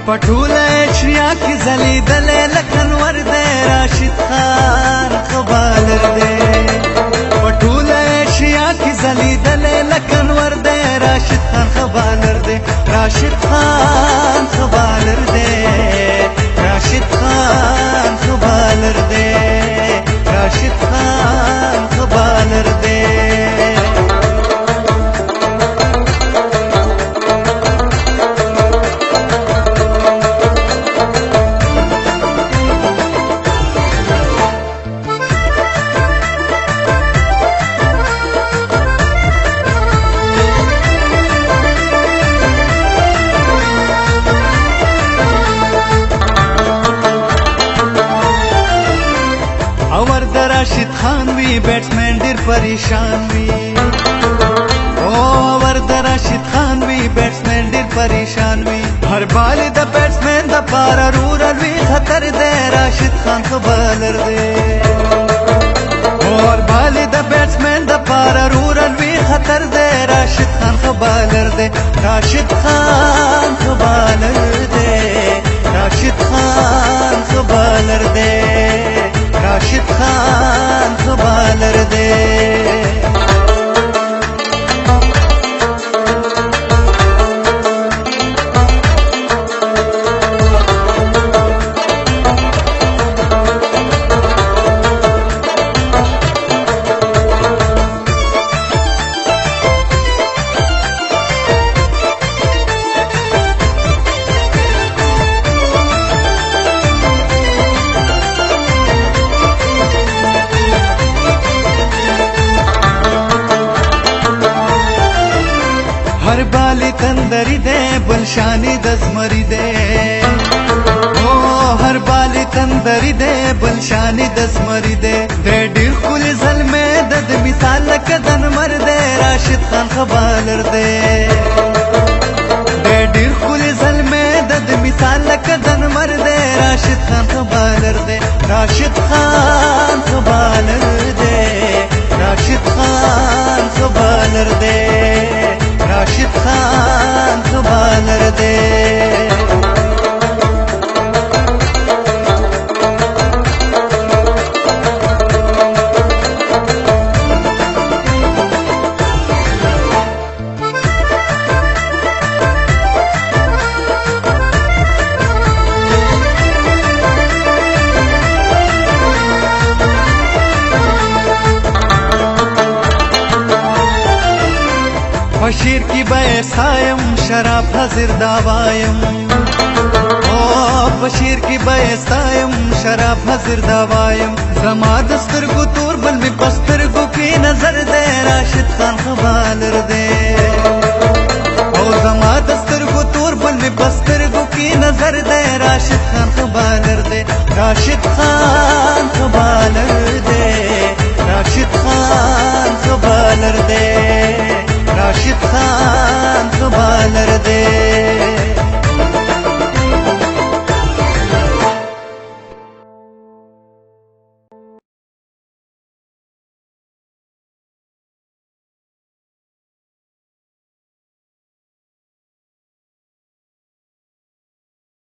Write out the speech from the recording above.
پټوله شیا کی زلیدلې لکنور دې راشد خان خبالر دې پټوله شیا کی زلیدلې لکنور دې راشد خان خبالر دې راشد خان خبالر دې راشد خان خبالر دې راشد خان خبالر دې راشد خان وی بیٹسمین ډیر پریشان وی او ورد راشد خان وی بیٹسمین ډیر پریشان وی هر بال د بیٹسمین د پار رورل وی خطر دے راشد خان خبالر دے اور بال د بیٹسمین د پار رورل وی خطر دے راشد خان خبالر دے راشد خان خبالر دے راشد خان خبالر دے راشد خان خبالر دے हर बाली तंदरी दे बलशानी दसमरी दे ओ हर बाली तंदरी दे बलशानी दसमरी दे डेढ़ कुल जल में दद मिसाल कदन मर दे राशिद खान खबालर दे डेढ़ कुल जल में दद मिसाल कदन मर दे राशिद खान खबालर दे राशिद खान खबालर दे राशिद खान खबालर दे राशिद खान खबालर दे बशीर की बैसायम शराब हजिर दावायम ओ बशीर की बैसायम शराब हजिर दावायम जमा दस्तर को तोर बल में बस्तर को की नजर दे राशिद खान खबालर दे ओ जमा दस्तर को तोर बल में बस्तर को की नजर दे राशिद खान खबालर दे राशिद खान खबालर दे राशिद खान खबालर दे राशिद खान